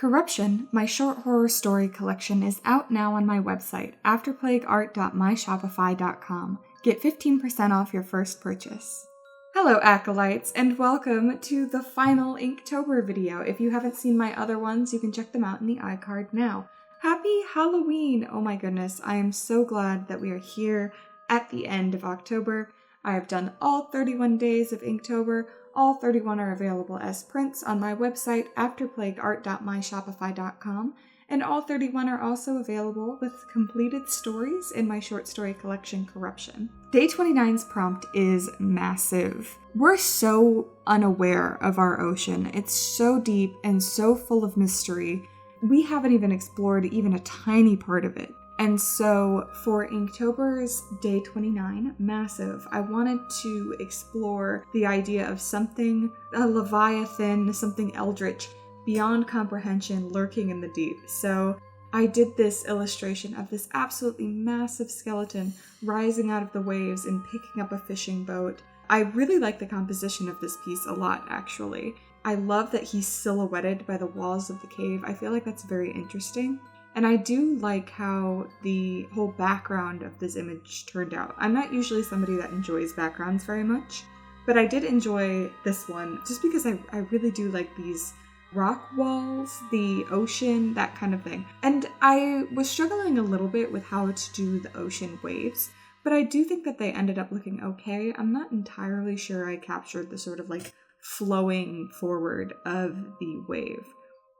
Corruption, my short horror story collection, is out now on my website, afterplagueart.myshopify.com. Get 15% off your first purchase. Hello Acolytes, and welcome to the final Inktober video. If you haven't seen my other ones, you can check them out in the iCard now. Happy Halloween! Oh my goodness, I am so glad that we are here at the end of October. I have done all 31 days of Inktober. All 31 are available as prints on my website, afterplagueart.myshopify.com, and all 31 are also available with completed stories in my short story collection, Corruption. Day 29's prompt is massive. We're so unaware of our ocean. It's so deep and so full of mystery. We haven't even explored even a tiny part of it. And so for Inktober's Day 29, massive, I wanted to explore the idea of something, a leviathan, something eldritch, beyond comprehension, lurking in the deep. So I did this illustration of this absolutely massive skeleton rising out of the waves and picking up a fishing boat. I really like the composition of this piece a lot, actually. I love that he's silhouetted by the walls of the cave. I feel like that's very interesting. And I do like how the whole background of this image turned out. I'm not usually somebody that enjoys backgrounds very much, but I did enjoy this one just because I really do like these rock walls, the ocean, that kind of thing. And I was struggling a little bit with how to do the ocean waves, but I do think that they ended up looking okay. I'm not entirely sure I captured the sort of like flowing forward of the wave.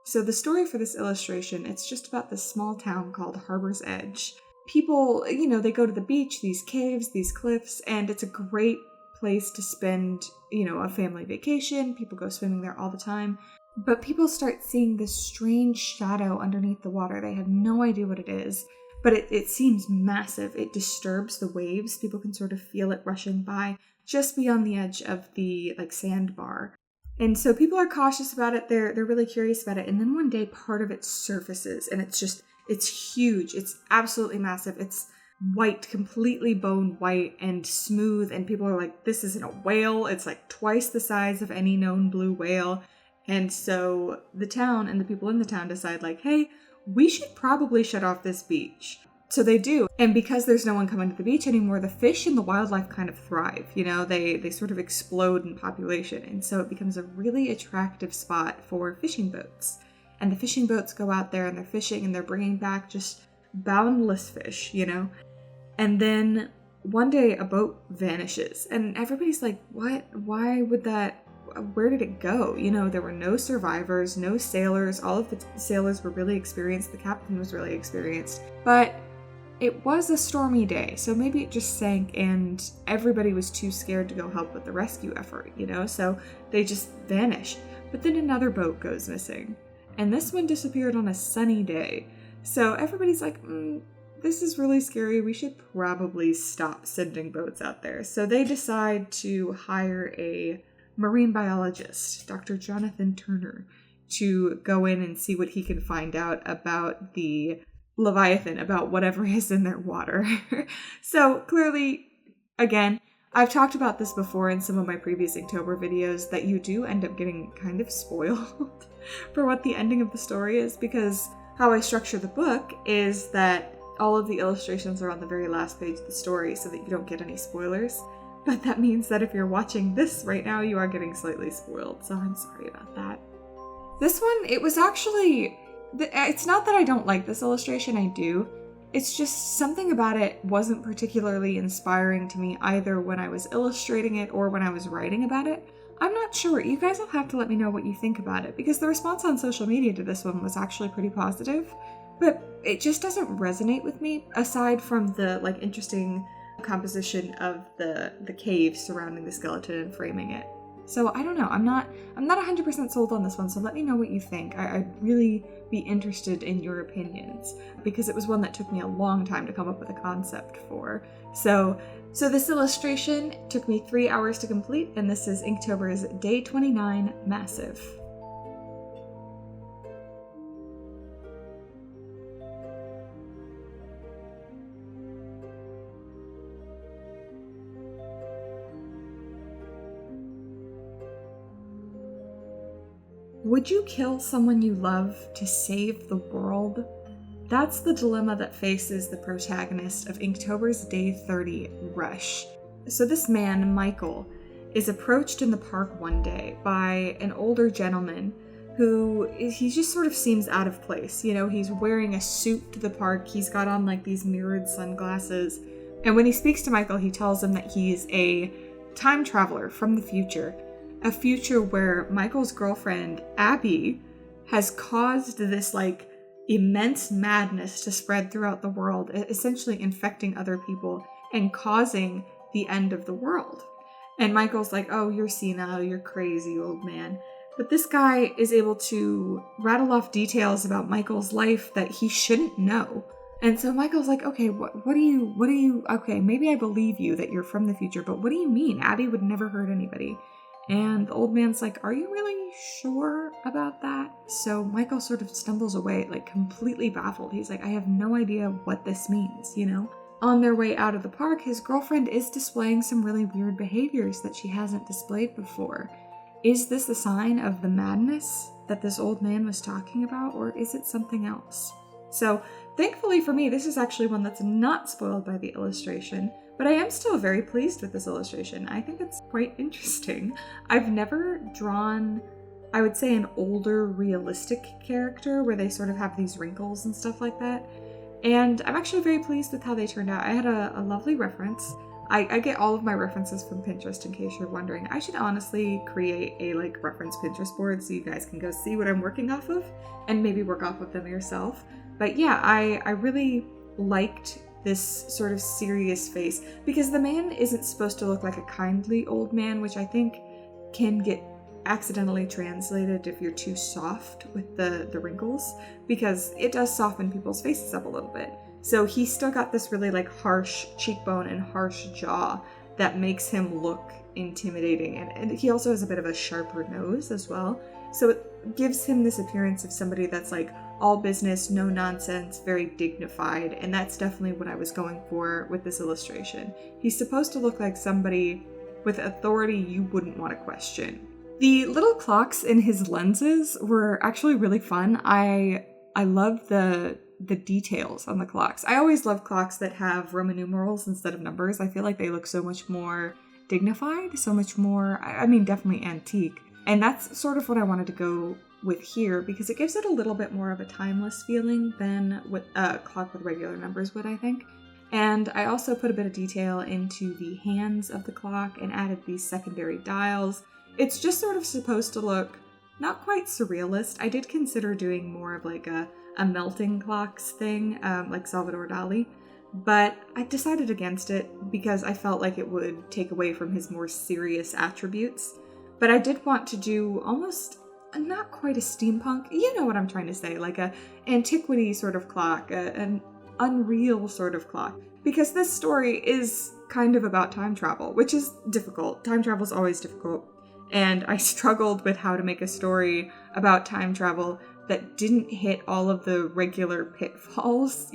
So the story for this illustration, it's just about this small town called Harbor's Edge. People, they go to the beach, these caves, these cliffs, and it's a great place to spend, a family vacation. People go swimming there all the time. But people start seeing this strange shadow underneath the water. They have no idea what it is, but it seems massive. It disturbs the waves. People can sort of feel it rushing by just beyond the edge of the sandbar. And so people are cautious about it. They're really curious about it. And then one day part of it surfaces and it's huge. It's absolutely massive. It's white, completely bone white and smooth. And people are like, this isn't a whale. It's like twice the size of any known blue whale. And so the town and the people in the town decide like, hey, we should probably shut off this beach. So they do. And because there's no one coming to the beach anymore, the fish and the wildlife kind of thrive. They sort of explode in population. And so it becomes a really attractive spot for fishing boats. And the fishing boats go out there and they're fishing and they're bringing back just boundless fish, And then one day a boat vanishes and everybody's like, what? Why would that? Where did it go? There were no survivors, no sailors. All of the sailors were really experienced. The captain was really experienced. But it was a stormy day, so maybe it just sank and everybody was too scared to go help with the rescue effort, so they just vanish. But then another boat goes missing, and this one disappeared on a sunny day. So everybody's like, this is really scary. We should probably stop sending boats out there. So they decide to hire a marine biologist, Dr. Jonathan Turner, to go in and see what he can find out about the Leviathan, about whatever is in their water. So clearly, again, I've talked about this before in some of my previous Inktober videos, that you do end up getting kind of spoiled for what the ending of the story is, because how I structure the book is that all of the illustrations are on the very last page of the story so that you don't get any spoilers. But that means that if you're watching this right now, you are getting slightly spoiled, so I'm sorry about that. This one, it was actually... It's not that I don't like this illustration, I do. It's just something about it wasn't particularly inspiring to me either when I was illustrating it or when I was writing about it. I'm not sure. You guys will have to let me know what you think about it, because the response on social media to this one was actually pretty positive, but it just doesn't resonate with me, aside from the interesting composition of the cave surrounding the skeleton and framing it. So I don't know. I'm not 100% sold on this one, so let me know what you think. I'd really be interested in your opinions, because it was one that took me a long time to come up with a concept for. So this illustration took me 3 hours to complete, and this is Inktober's Day 29 Massive. would you kill someone you love to save the world? That's the dilemma that faces the protagonist of Inktober's Day 30 Rush. So this man, Michael, is approached in the park one day by an older gentleman who he just sort of seems out of place. You know, he's wearing a suit to the park. He's got on like these mirrored sunglasses. And when he speaks to Michael, he tells him that he's a time traveler from the future. A future where Michael's girlfriend, Abby, has caused this like immense madness to spread throughout the world, essentially infecting other people and causing the end of the world. And Michael's like, oh, you're senile, you're crazy, old man. But this guy is able to rattle off details about Michael's life that he shouldn't know. And so Michael's like, okay, what do you, okay, maybe I believe you that you're from the future, but what do you mean? Abby would never hurt anybody. And the old man's like, are you really sure about that? So Michael sort of stumbles away, like completely baffled. He's like, I have no idea what this means, you know? On their way out of the park, his girlfriend is displaying some really weird behaviors that she hasn't displayed before. Is this a sign of the madness that this old man was talking about, or is it something else? So, thankfully for me, this is actually one that's not spoiled by the illustration, but I am still very pleased with this illustration. I think it's quite interesting. I've never drawn, I would say, an older, realistic character where they sort of have these wrinkles and stuff like that. And I'm actually very pleased with how they turned out. I had a lovely reference. I get all of my references from Pinterest, in case you're wondering. I should honestly create a reference Pinterest board so you guys can go see what I'm working off of and maybe work off of them yourself. But yeah, I really liked this sort of serious face because the man isn't supposed to look like a kindly old man, which I think can get accidentally translated if you're too soft with the wrinkles, because it does soften people's faces up a little bit. So he's still got this really harsh cheekbone and harsh jaw that makes him look intimidating. And he also has a bit of a sharper nose as well. So it gives him this appearance of somebody that's all business, no nonsense, very dignified. And that's definitely what I was going for with this illustration. He's supposed to look like somebody with authority you wouldn't want to question. The little clocks in his lenses were actually really fun. I love the details on the clocks. I always love clocks that have Roman numerals instead of numbers. I feel like they look so much more dignified, so much more, definitely antique. And that's sort of what I wanted to go with here because it gives it a little bit more of a timeless feeling than what a clock with regular numbers would, I think. And I also put a bit of detail into the hands of the clock and added these secondary dials. It's just sort of supposed to look not quite surrealist. I did consider doing more of a melting clocks thing, like Salvador Dali, but I decided against it because I felt like it would take away from his more serious attributes. But I did want to do almost not quite a steampunk, you know what I'm trying to say, like a antiquity sort of clock, an unreal sort of clock, because this story is kind of about time travel, which is difficult. Time travel is always difficult. And I struggled with how to make a story about time travel that didn't hit all of the regular pitfalls,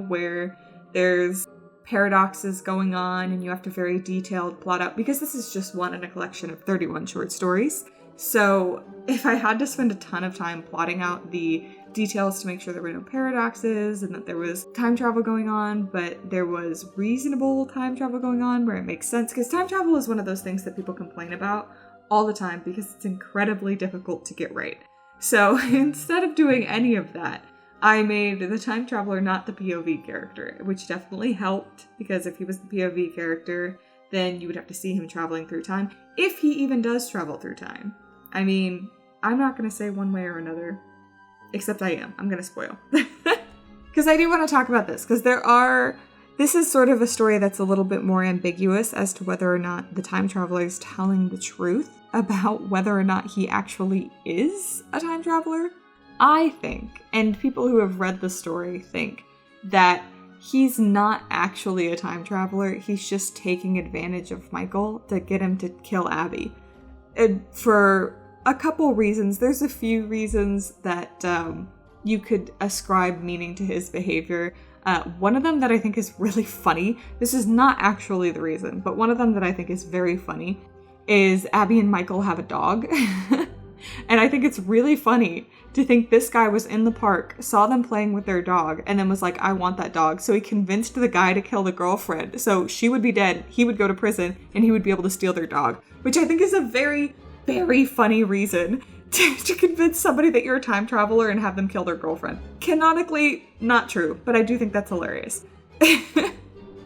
where there's paradoxes going on and you have to very detailed plot out, because this is just one in a collection of 31 short stories. So if I had to spend a ton of time plotting out the details to make sure there were no paradoxes and that there was time travel going on, but there was reasonable time travel going on where it makes sense, because time travel is one of those things that people complain about all the time because it's incredibly difficult to get right. So instead of doing any of that, I made the time traveler not the POV character, which definitely helped, because if he was the POV character, then you would have to see him traveling through time, if he even does travel through time. I'm not going to say one way or another, except I am. I'm going to spoil. Because I do want to talk about this, because this is sort of a story that's a little bit more ambiguous as to whether or not the time traveler is telling the truth about whether or not he actually is a time traveler. I think, and people who have read the story think, that he's not actually a time traveler. He's just taking advantage of Michael to get him to kill Abby. And for a couple reasons. There's a few reasons that you could ascribe meaning to his behavior. One of them that I think is really funny, this is not actually the reason, but one of them that I think is very funny is Abby and Michael have a dog. And I think it's really funny to think this guy was in the park, saw them playing with their dog, and then was like, I want that dog. So he convinced the guy to kill the girlfriend. So she would be dead, he would go to prison, and he would be able to steal their dog. Which I think is a very, very funny reason to convince somebody that you're a time traveler and have them kill their girlfriend. Canonically, not true, but I do think that's hilarious.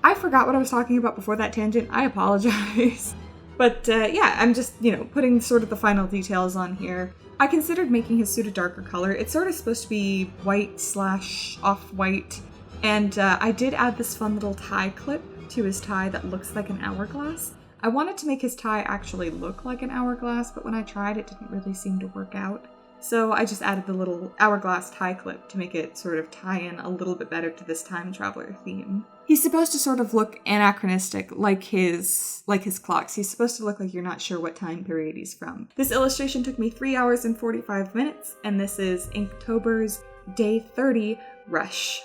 I forgot what I was talking about before that tangent. I apologize. But yeah, I'm just, putting sort of the final details on here. I considered making his suit a darker color. It's sort of supposed to be white/off-white. And I did add this fun little tie clip to his tie that looks like an hourglass. I wanted to make his tie actually look like an hourglass, but when I tried, it didn't really seem to work out. So I just added the little hourglass tie clip to make it sort of tie in a little bit better to this time traveler theme. He's supposed to sort of look anachronistic, like his clocks. He's supposed to look like you're not sure what time period he's from. This illustration took me 3 hours and 45 minutes, and this is Inktober's Day 30 Rush.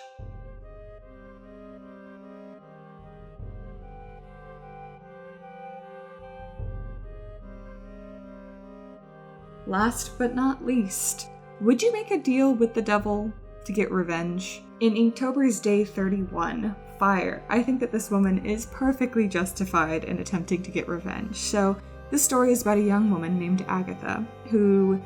Last but not least, would you make a deal with the devil to get revenge? In Inktober's Day 31, Fire, I think that this woman is perfectly justified in attempting to get revenge. So this story is about a young woman named Agatha, who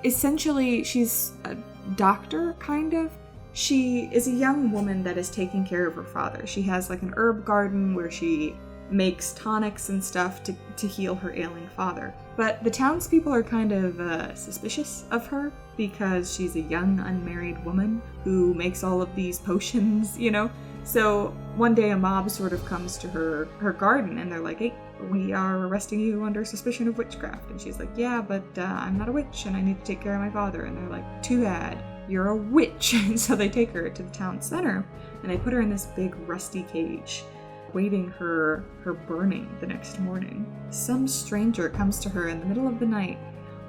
essentially, she's a doctor, kind of. She is a young woman that is taking care of her father. She has like an herb garden where she makes tonics and stuff to heal her ailing father. But the townspeople are kind of suspicious of her because she's a young unmarried woman who makes all of these potions, So one day a mob sort of comes to her garden and they're like, hey, we are arresting you under suspicion of witchcraft. And she's like, yeah, but I'm not a witch and I need to take care of my father. And they're like, too bad, you're a witch. And so they take her to the town center and they put her in this big rusty cage, waiting her burning the next morning. Some stranger comes to her in the middle of the night,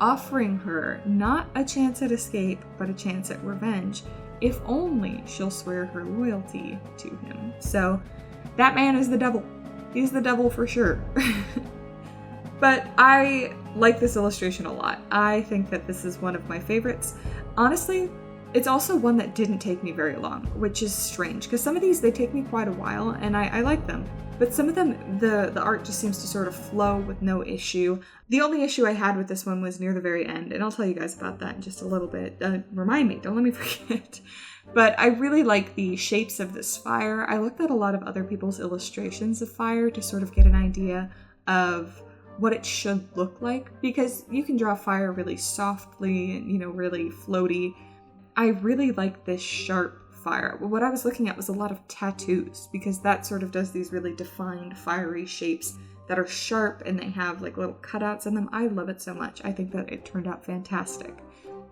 offering her not a chance at escape, but a chance at revenge, if only she'll swear her loyalty to him. So that man is the devil. He's the devil for sure. But I like this illustration a lot. I think that this is one of my favorites. Honestly, it's also one that didn't take me very long, which is strange, because some of these, they take me quite a while, and I like them. But some of them, the art just seems to sort of flow with no issue. The only issue I had with this one was near the very end, and I'll tell you guys about that in just a little bit. Remind me, don't let me forget. But I really like the shapes of this fire. I looked at a lot of other people's illustrations of fire to sort of get an idea of what it should look like, because you can draw fire really softly and, really floaty. I really like this sharp fire. What I was looking at was a lot of tattoos, because that sort of does these really defined fiery shapes that are sharp and they have like little cutouts in them. I love it so much. I think that it turned out fantastic.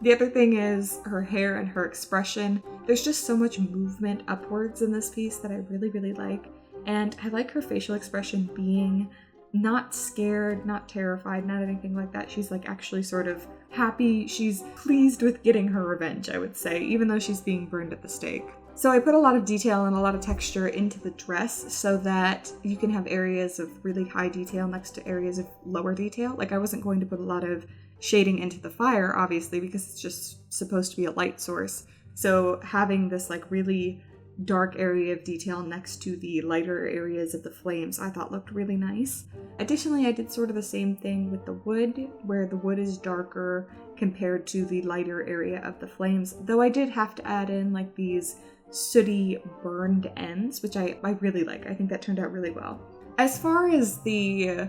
The other thing is her hair and her expression. There's just so much movement upwards in this piece that I really, really like. And I like her facial expression being not scared, not terrified, not anything like that. She's like actually sort of happy. She's pleased with getting her revenge, I would say, even though she's being burned at the stake. So I put a lot of detail and a lot of texture into the dress so that you can have areas of really high detail next to areas of lower detail. Like I wasn't going to put a lot of shading into the fire, obviously, because it's just supposed to be a light source. So having this like really dark area of detail next to the lighter areas of the flames I thought looked really nice. Additionally, I did sort of the same thing with the wood, where the wood is darker compared to the lighter area of the flames, though I did have to add in like these sooty burned ends, which I really like. I think that turned out really well. As far as the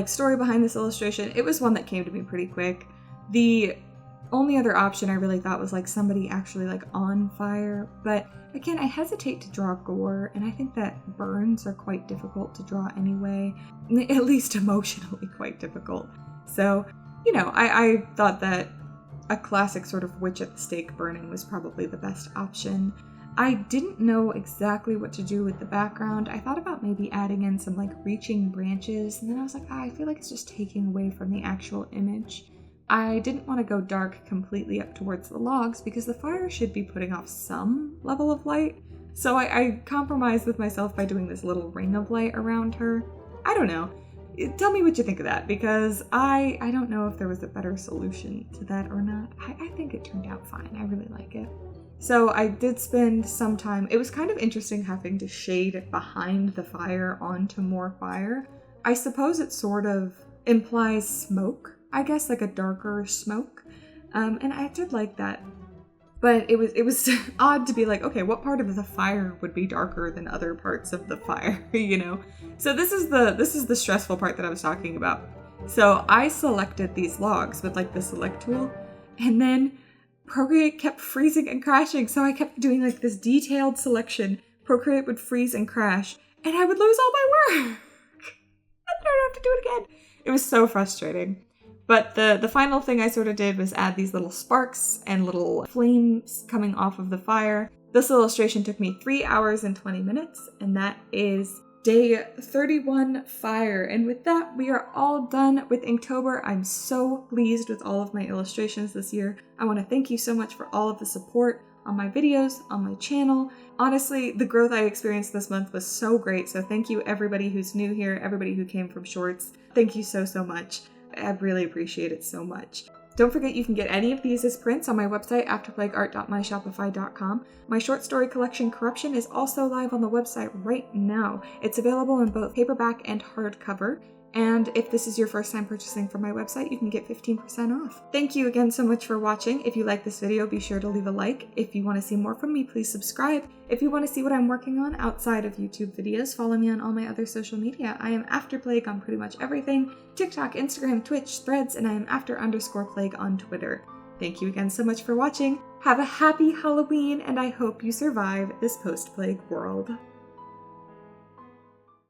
story behind this illustration, it was one that came to me pretty quick. The only other option I really thought was like somebody actually like on fire, but again, I hesitate to draw gore, and I think that burns are quite difficult to draw anyway, at least emotionally quite difficult. So, I thought that a classic sort of witch at the stake burning was probably the best option. I didn't know exactly what to do with the background. I thought about maybe adding in some like reaching branches, and then I was like, I feel like it's just taking away from the actual image. I didn't want to go dark completely up towards the logs because the fire should be putting off some level of light. So I compromised with myself by doing this little ring of light around her. I don't know. Tell me what you think of that, because I don't know if there was a better solution to that or not. I think it turned out fine. I really like it. So I did spend some time. It was kind of interesting having to shade behind the fire onto more fire. I suppose it sort of implies smoke, I guess, like a darker smoke. And I did like that. But it was odd to be like, okay, what part of the fire would be darker than other parts of the fire, you know? So this is the stressful part that I was talking about. So I selected these logs with like the select tool, and then Procreate kept freezing and crashing. So I kept doing like this detailed selection. Procreate would freeze and crash, and I would lose all my work. I don't have to do it again. It was so frustrating. But the final thing I sort of did was add these little sparks and little flames coming off of the fire. This illustration took me 3 hours and 20 minutes, and that is day 31 fire. And with that, we are all done with Inktober. I'm so pleased with all of my illustrations this year. I want to thank you so much for all of the support on my videos, on my channel. Honestly, the growth I experienced this month was so great. So thank you everybody who's new here, everybody who came from shorts. Thank you so much. I really appreciate it so much. Don't forget you can get any of these as prints on my website, afterplagueart.myshopify.com. My short story collection, Corruption, is also live on the website right now. It's available in both paperback and hardcover. And if this is your first time purchasing from my website, you can get 15% off. Thank you again so much for watching. If you like this video, be sure to leave a like. If you want to see more from me, please subscribe. If you want to see what I'm working on outside of YouTube videos, follow me on all my other social media. I am AfterPlague on pretty much everything: TikTok, Instagram, Twitch, Threads, and I am after_plague on Twitter. Thank you again so much for watching. Have a happy Halloween, and I hope you survive this post-plague world.